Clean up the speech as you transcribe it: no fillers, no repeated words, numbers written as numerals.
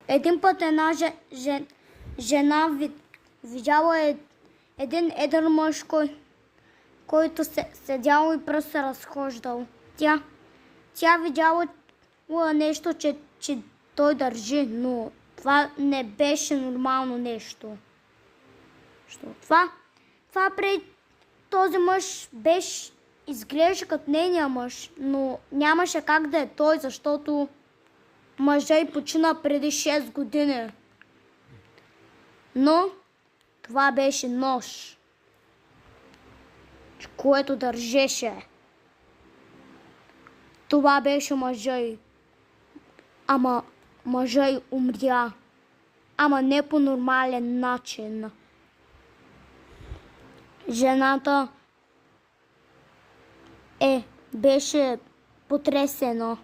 Един път една жена видяла един едър мъж, който седял и пръст се разхождал. Тя видяла нещо, че той държи, но това не беше нормално нещо. Това при този мъж изглежда като нейния мъж, но нямаше как да е той, защото мъжът й почина преди 6 години. Но това беше нож, което държеше. Това беше мъжът й. Ама мъжът й умря. Ама не по нормален начин. Жената беше потресена.